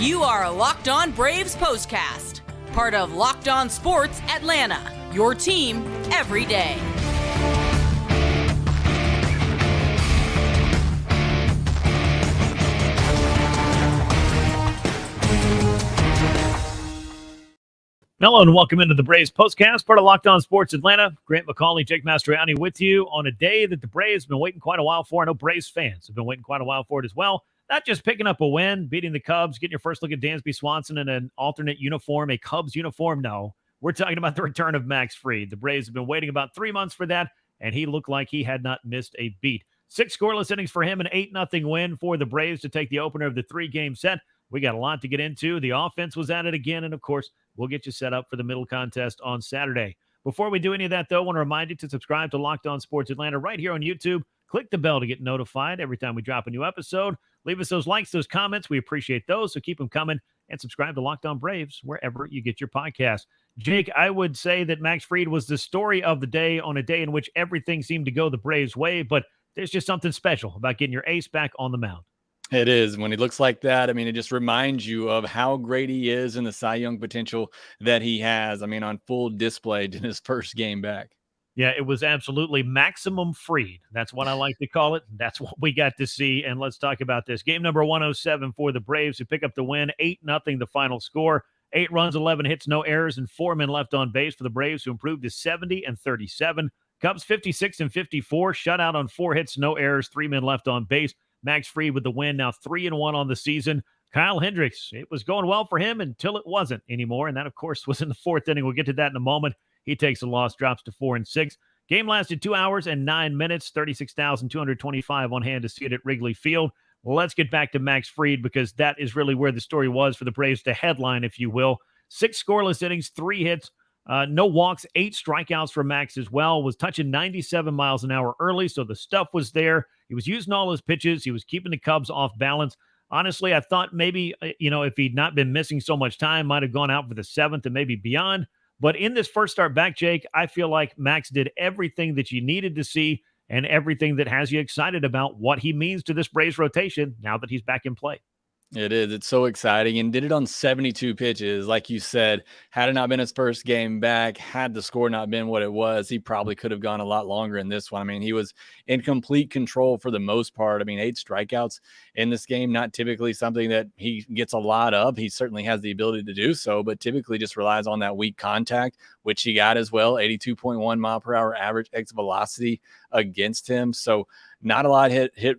You are Locked On Braves POSTCAST, part of Locked On Sports Atlanta, your team every day. Hello and welcome into the Braves POSTCAST, part of Locked On Sports Atlanta. Grant McAuley, Jake Mastroianni with you on a day that the Braves have been waiting quite a while for. I know Braves fans have been waiting quite a while for it as well. Not just picking up a win, beating the Cubs, getting your first look at Dansby Swanson in an alternate uniform, a Cubs uniform. No, we're talking about the return of Max Fried. The Braves have been waiting about 3 months for that, and he looked like he had not missed a beat. 6 scoreless innings for him, an 8-0 win for the Braves to take the opener of the 3-game set. We got a lot to get into. The offense was at it again, and of course, we'll get you set up for the middle contest on Saturday. Before we do any of that, though, I want to remind you to subscribe to Locked On Sports Atlanta right here on YouTube. Click the bell to get notified every time we drop a new episode. Leave us those likes, those comments. We appreciate those, so keep them coming. And subscribe to Locked On Braves wherever you get your podcast. Jake, I would say that Max Fried was the story of the day on a day in which everything seemed to go the Braves' way, but there's just something special about getting your ace back on the mound. It is. When he looks like that, I mean, it just reminds you of how great he is and the Cy Young potential that he has. I mean, on full display in his first game back. Yeah, it was absolutely maximum Fried. That's what I like to call it. That's what we got to see. And let's talk about this. Game number 107 for the Braves, who pick up the win, 8-0 the final score. 8 runs, 11 hits, no errors, and 4 men left on base for the Braves, who improved to 70-37. Cubs 56-54, shutout on 4 hits, no errors, 3 men left on base. Max Fried with the win, now 3-1 on the season. Kyle Hendricks, it was going well for him until it wasn't anymore, and that, of course, was in the 4th inning. We'll get to that in a moment. He takes a loss, drops to 4-6. Game lasted 2 hours and 9 minutes, 36,225 on hand to see it at Wrigley Field. Let's get back to Max Fried because that is really where the story was for the Braves to headline, if you will. 6 scoreless innings, 3 hits, no walks, 8 strikeouts for Max as well. Was touching 97 miles an hour early, so the stuff was there. He was using all his pitches. He was keeping the Cubs off balance. Honestly, I thought maybe, if he'd not been missing so much time, might have gone out for the 7th and maybe beyond. But in this first start back, Jake, I feel like Max did everything that you needed to see and everything that has you excited about what he means to this Braves rotation now that he's back in play. It is. It's so exciting, and did it on 72 pitches. Like you said, had it not been his first game back, had the score not been what it was, he probably could have gone a lot longer in this one. I mean, he was in complete control for the most part. I mean, 8 strikeouts in this game, not typically something that he gets a lot of. He certainly has the ability to do so, but typically just relies on that weak contact, which he got as well. 82.1 mile per hour average X velocity against him. So not a lot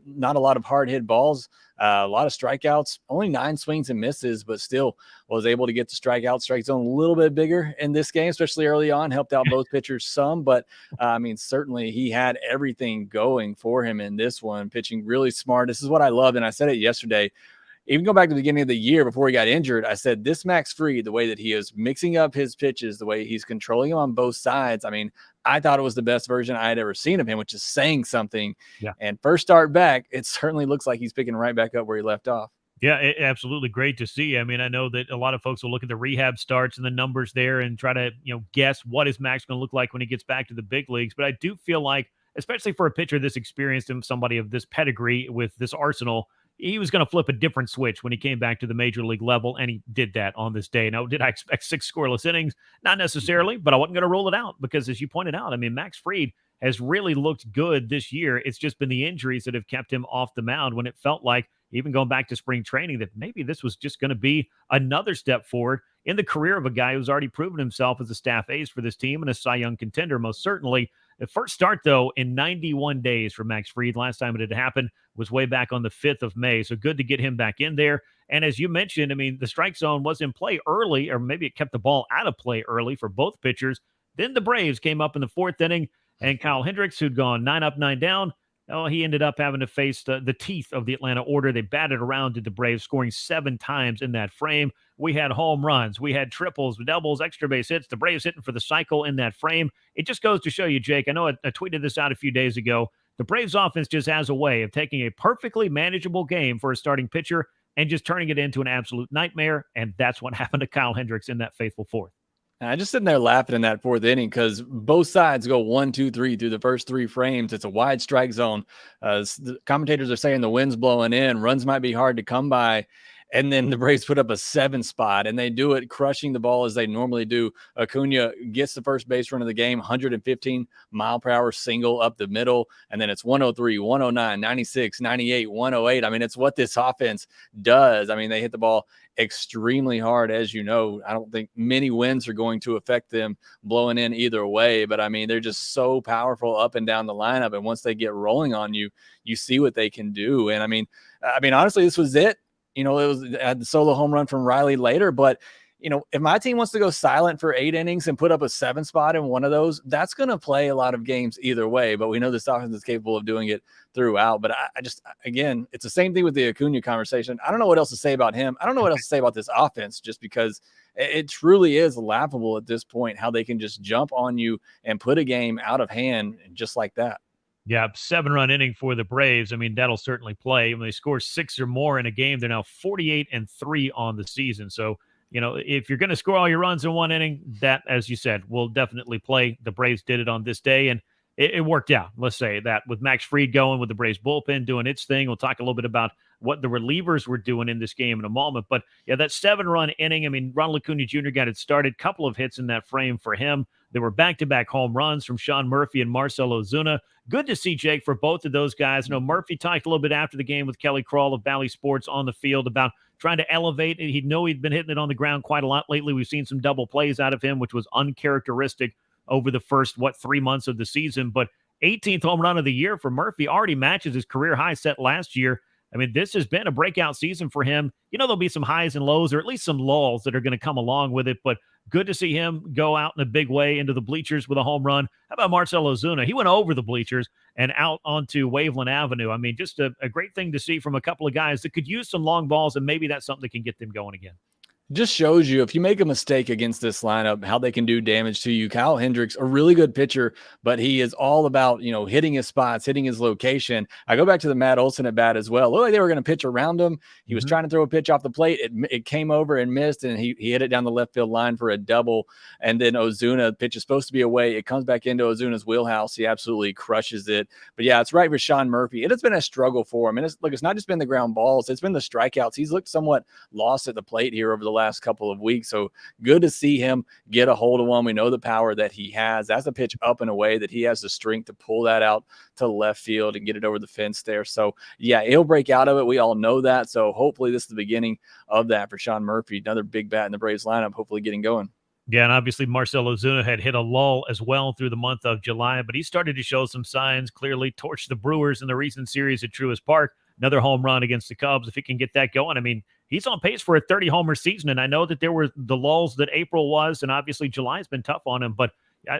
not a lot of hard hit balls. A lot of strikeouts, only 9 swings and misses, but still was able to get the strike zone a little bit bigger in this game, especially early on, helped out both pitchers some. But, I mean, certainly he had everything going for him in this one, pitching really smart. This is what I loved, and I said it yesterday. Even go back to the beginning of the year before he got injured, I said this Max Fried, the way that he is mixing up his pitches, the way he's controlling them on both sides, I mean, I thought it was the best version I had ever seen of him, which is saying something. Yeah. And first start back, it certainly looks like he's picking right back up where he left off. Yeah, absolutely great to see. I mean, I know that a lot of folks will look at the rehab starts and the numbers there and try to, guess what is Max going to look like when he gets back to the big leagues. But I do feel like, especially for a pitcher this experienced and somebody of this pedigree with this arsenal, he was going to flip a different switch when he came back to the major league level, and he did that on this day. Now, did I expect 6 scoreless innings? Not necessarily, but I wasn't going to rule it out because, as you pointed out, I mean, Max Fried has really looked good this year. It's just been the injuries that have kept him off the mound when it felt like, even going back to spring training, that maybe this was just going to be another step forward in the career of a guy who's already proven himself as a staff ace for this team and a Cy Young contender, most certainly. The first start, though, in 91 days for Max Fried. Last time it had happened was way back on the 5th of May. So good to get him back in there. And as you mentioned, I mean, the strike zone was in play early, or maybe it kept the ball out of play early for both pitchers. Then the Braves came up in the 4th inning, and Kyle Hendricks, who'd gone 9 up, 9 down, he ended up having to face the teeth of the Atlanta order. They batted around to the Braves, scoring 7 times in that frame. We had home runs. We had triples, doubles, extra base hits. The Braves hitting for the cycle in that frame. It just goes to show you, Jake, I know I tweeted this out a few days ago. The Braves offense just has a way of taking a perfectly manageable game for a starting pitcher and just turning it into an absolute nightmare. And that's what happened to Kyle Hendricks in that faithful 4th. And I just sitting there laughing in that 4th inning because both sides go 1, 2, 3 through the first 3 frames. It's a wide strike zone. The commentators are saying the wind's blowing in. Runs might be hard to come by. and then the Braves put up a 7 spot, and they do it crushing the ball as they normally do. Acuna gets the first base run of the game, 115 mile per hour single up the middle, and then it's 103, 109, 96, 98, 108. I mean, it's what this offense does. I mean, they hit the ball extremely hard, as you know. I don't think many wins are going to affect them blowing in either way, but I mean, they're just so powerful up and down the lineup, and once they get rolling on you, you see what they can do. And I mean, honestly, this was it. It was the solo home run from Wrigley later, but if my team wants to go silent for 8 innings and put up a 7 spot in one of those, that's going to play a lot of games either way. But we know this offense is capable of doing it throughout. But I just, again, it's the same thing with the Acuna conversation. I don't know what else to say about him. I don't know what else to say about this offense, just because it truly is laughable at this point how they can just jump on you and put a game out of hand just like that. Yeah, 7-run inning for the Braves. I mean, that'll certainly play. When they score 6 or more in a game, they're now 48-3 on the season. So, if you're going to score all your runs in one inning, that, as you said, will definitely play. The Braves did it on this day, and it worked out. Let's say that with Max Fried going, with the Braves bullpen doing its thing. We'll talk a little bit about what the relievers were doing in this game in a moment. But yeah, that 7-run inning, I mean, Ronald Acuna Jr. got it started. Couple of hits in that frame for him. There were back-to-back home runs from Sean Murphy and Marcell Ozuna. Good to see, Jake, for both of those guys. Murphy talked a little bit after the game with Kelly Crawl of Bally Sports on the field about trying to elevate. He'd been hitting it on the ground quite a lot lately. We've seen some double plays out of him, which was uncharacteristic over the first, 3 months of the season. But 18th home run of the year for Murphy already matches his career high set last year. I mean, this has been a breakout season for him. There'll be some highs and lows, or at least some lulls that are going to come along with it. But good to see him go out in a big way into the bleachers with a home run. How about Marcell Ozuna? He went over the bleachers and out onto Waveland Avenue. I mean, just a great thing to see from a couple of guys that could use some long balls, and maybe that's something that can get them going again. Just shows you, if you make a mistake against this lineup, how they can do damage to you. Kyle Hendricks, a really good pitcher, but he is all about, hitting his spots, hitting his location. I go back to the Matt Olson at bat as well. Looked like they were going to pitch around him. He was trying to throw a pitch off the plate. It came over and missed, and he hit it down the left field line for a double. And then Ozuna, pitch is supposed to be away. It comes back into Ozuna's wheelhouse. He absolutely crushes it. But yeah, it's right for Sean Murphy. It has been a struggle for him. And it's not just been the ground balls. It's been the strikeouts. He's looked somewhat lost at the plate here over the last couple of weeks. So good to see him get a hold of one. We know the power that he has. That's a pitch up and away that he has the strength to pull that out to left field and get it over the fence there. So yeah, he'll break out of it. We all know that. So hopefully this is the beginning of that for Sean Murphy. Another big bat in the Braves lineup, hopefully getting going. Yeah, and obviously Marcell Ozuna had hit a lull as well through the month of July, but he started to show some signs, clearly torched the Brewers in the recent series at Truist Park. Another home run against the Cubs. If he can get that going, I mean, he's on pace for a 30-homer season, and I know that there were the lulls that April was, and obviously July's been tough on him, but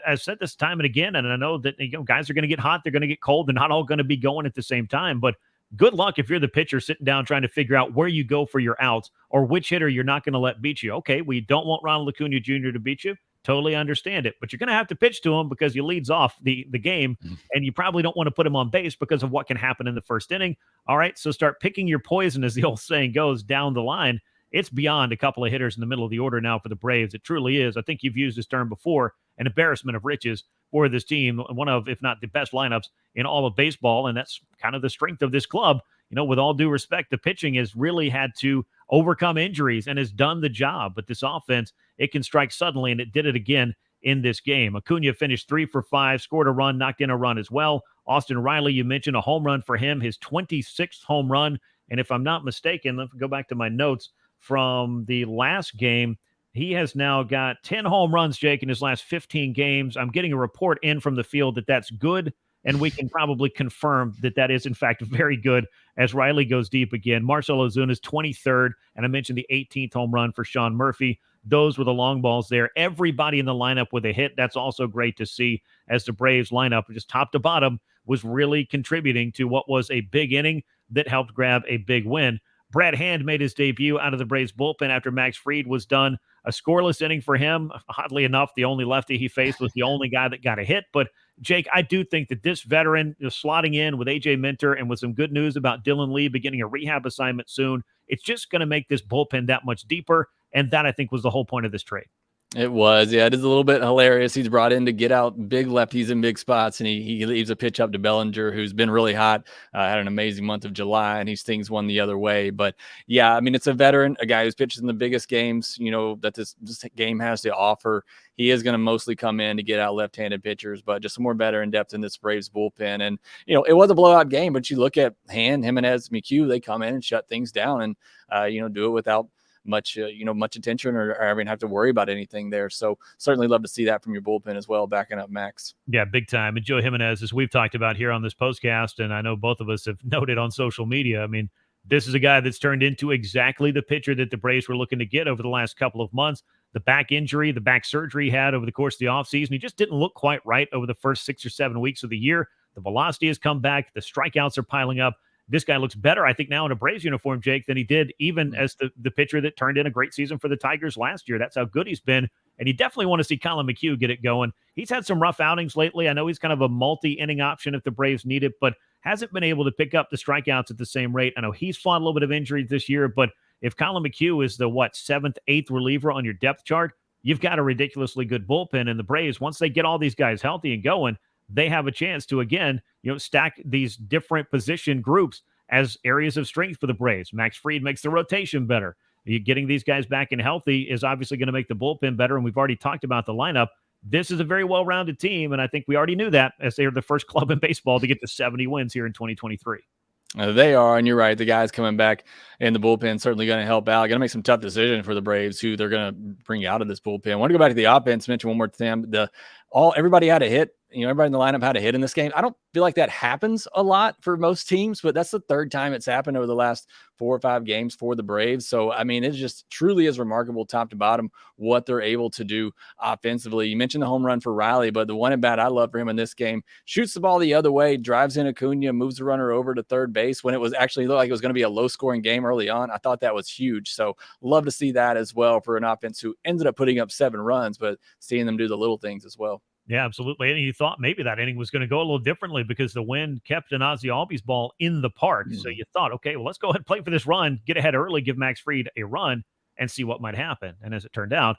I've said this time and again, and I know that guys are going to get hot, they're going to get cold, they're not all going to be going at the same time, but good luck if you're the pitcher sitting down trying to figure out where you go for your outs or which hitter you're not going to let beat you. Okay, we don't want Ronald Acuna Jr. to beat you. Totally understand it, but you're going to have to pitch to him because he leads off the game, and you probably don't want to put him on base because of what can happen in the first inning. All right, so start picking your poison, as the old saying goes, down the line. It's beyond a couple of hitters in the middle of the order now for the Braves. It truly is. I think you've used this term before, an embarrassment of riches for this team, one of, if not the best lineups in all of baseball, and that's kind of the strength of this club. With all due respect, the pitching has really had to overcome injuries and has done the job. But this offense, it can strike suddenly, and it did it again in this game. Acuna finished 3 for 5, scored a run, knocked in a run as well. Austin Riley, you mentioned a home run for him, his 26th home run. And if I'm not mistaken, let's go back to my notes from the last game. He has now got 10 home runs, Jake, in his last 15 games. I'm getting a report in from the field that that's good, and we can probably confirm that that is, in fact, very good as Riley goes deep again. Marcell Ozuna's 23rd, and I mentioned the 18th home run for Sean Murphy. Those were the long balls there. Everybody in the lineup with a hit. That's also great to see as the Braves lineup, just top to bottom, was really contributing to what was a big inning that helped grab a big win. Brad Hand made his debut out of the Braves bullpen after Max Fried was done. A scoreless inning for him. Oddly enough, the only lefty he faced was the only guy that got a hit. But, Jake, I do think that this veteran is slotting in with A.J. Minter and with some good news about Dylan Lee beginning a rehab assignment soon. It's just going to make this bullpen that much deeper, and that, I think, was the whole point of this trade. It was, yeah. It is a little bit hilarious. He's brought in to get out big lefties in big spots, and he leaves a pitch up to Bellinger, who's been really hot. Had an amazing month of July, and he stings one the other way. But yeah, I mean, it's a veteran, a guy who's pitched in the biggest games, that this game has to offer. He is going to mostly come in to get out left-handed pitchers, but just some more veteran depth in this Braves bullpen. And it was a blowout game, but you look at Jimenez, McHugh, they come in and shut things down, and do it without much attention or having have to worry about anything there. So certainly love to see that from your bullpen as well, backing up Max. Yeah, big time. And Joe Jimenez, as we've talked about here on this postcast, and I know both of us have noted on social media, I mean, this is a guy that's turned into exactly the pitcher that the Braves were looking to get over the last couple of months. The back injury, the back surgery he had over the course of the offseason, he just didn't look quite right over the first 6 or 7 weeks of the year. The velocity has come back. The strikeouts are piling up. This guy looks better, I think, now in a Braves uniform, Jake, than he did even as the pitcher that turned in a great season for the Tigers last year. That's how good he's been. And you definitely want to see Colin McHugh get it going. He's had some rough outings lately. I know he's kind of a multi-inning option if the Braves need it, but hasn't been able to pick up the strikeouts at the same rate. I know he's fought a little bit of injuries this year, but if Colin McHugh is the, 7th, 8th reliever on your depth chart, you've got a ridiculously good bullpen. And the Braves, once they get all these guys healthy and going, they have a chance to, again, stack these different position groups as areas of strength for the Braves. Max Fried makes the rotation better. Getting these guys back and healthy is obviously going to make the bullpen better, and we've already talked about the lineup. This is a very well-rounded team, and I think we already knew that as they are the first club in baseball to get to 70 wins here in 2023. They are, and you're right. The guys coming back in the bullpen certainly going to help out. Going to make some tough decisions for the Braves, who they're going to bring out of this bullpen. I want to go back to the offense. Mention one more time. Everybody had a hit. Everybody in the lineup had a hit in this game. I don't feel like that happens a lot for most teams, but that's the third time it's happened over the last 4 or 5 games for the Braves. So, I mean, it just truly is remarkable top to bottom what they're able to do offensively. You mentioned the home run for Riley, but the one at bat I love for him in this game, shoots the ball the other way, drives in Acuna, moves the runner over to third base when it was actually looked like it was going to be a low-scoring game early on. I thought that was huge. So, love to see that as well for an offense who ended up putting up 7 runs, but seeing them do the little things as well. Yeah, absolutely. And you thought maybe that inning was going to go a little differently because the wind kept an Ozzie Albies ball in the park. So you thought, okay, well, let's go ahead and play for this run, get ahead early, give Max Fried a run, and see what might happen. And as it turned out,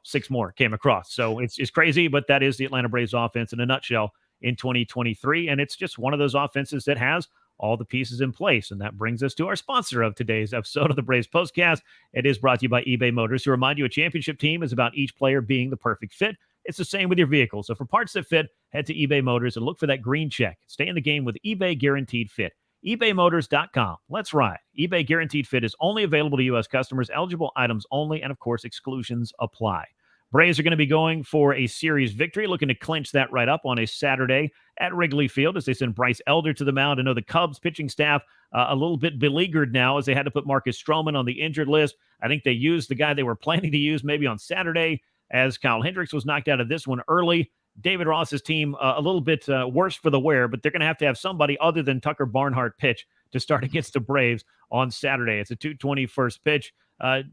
6 more came across. So it's crazy, but that is the Atlanta Braves offense in a nutshell in 2023. And it's just one of those offenses that has all the pieces in place. And that brings us to our sponsor of today's episode of the Braves Postcast. It is brought to you by eBay Motors, to remind you a championship team is about each player being the perfect fit. It's the same with your vehicle. So for parts that fit, head to eBay Motors and look for that green check. Stay in the game with eBay Guaranteed Fit. ebaymotors.com. Let's ride. eBay Guaranteed Fit is only available to U.S. customers, eligible items only, and of course, exclusions apply. Braves are going to be going for a series victory, looking to clinch that right up on a Saturday at Wrigley Field as they send Bryce Elder to the mound. I know the Cubs pitching staff a little bit beleaguered now as they had to put Marcus Stroman on the injured list. I think they used the guy they were planning to use maybe on Saturday, as Kyle Hendricks was knocked out of this one early. David Ross's team a little bit worse for the wear, but they're going to have somebody other than Tucker Barnhart pitch to start against the Braves on Saturday. It's a 2:20 first pitch.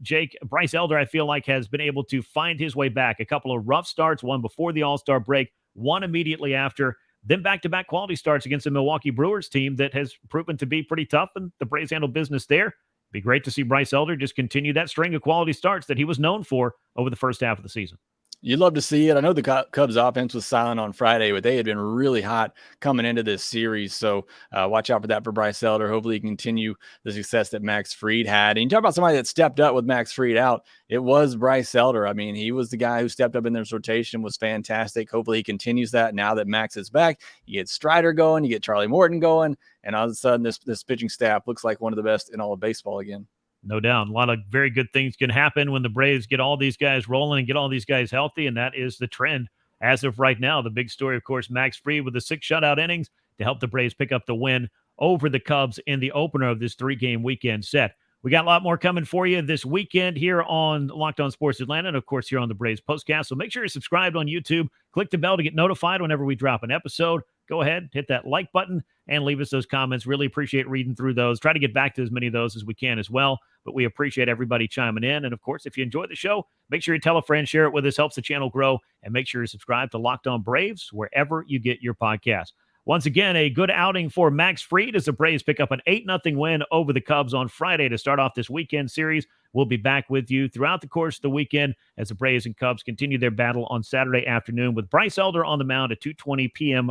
Jake, Bryce Elder, I feel like, has been able to find his way back. A couple of rough starts, one before the All-Star break, one immediately after, then back-to-back quality starts against the Milwaukee Brewers team that has proven to be pretty tough, and the Braves handle business there. Be great to see Bryce Elder just continue that string of quality starts that he was known for over the first half of the season. You'd love to see it. I know the Cubs offense was silent on Friday, but they had been really hot coming into this series. So watch out for that for Bryce Elder. Hopefully he can continue the success that Max Fried had. And you talk about somebody that stepped up with Max Fried out. It was Bryce Elder. I mean, he was the guy who stepped up in this rotation, was fantastic. Hopefully he continues that now that Max is back. You get Strider going, you get Charlie Morton going, and all of a sudden this pitching staff looks like one of the best in all of baseball again. No doubt. A lot of very good things can happen when the Braves get all these guys rolling and get all these guys healthy, and that is the trend as of right now. The big story, of course, Max Fried with the 6 shutout innings to help the Braves pick up the win over the Cubs in the opener of this 3-game weekend set. We got a lot more coming for you this weekend here on Locked On Sports Atlanta and, of course, here on the Braves Postcast. So make sure you're subscribed on YouTube. Click the bell to get notified whenever we drop an episode. Go ahead, hit that like button, and leave us those comments. Really appreciate reading through those. Try to get back to as many of those as we can as well. But we appreciate everybody chiming in. And, of course, if you enjoy the show, make sure you tell a friend, share it with us, helps the channel grow, and make sure you subscribe to Locked On Braves wherever you get your podcast. Once again, a good outing for Max Fried as the Braves pick up an 8-0 win over the Cubs on Friday to start off this weekend series. We'll be back with you throughout the course of the weekend as the Braves and Cubs continue their battle on Saturday afternoon with Bryce Elder on the mound at 2:20 p.m.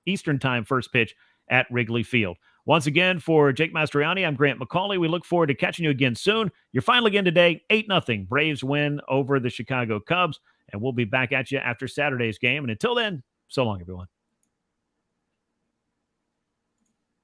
Eastern Time first pitch at Wrigley Field. Once again, for Jake Mastroianni, I'm Grant McAuley. We look forward to catching you again soon. Your final again today, 8-0 Braves win over the Chicago Cubs, and we'll be back at you after Saturday's game. And until then, so long, everyone.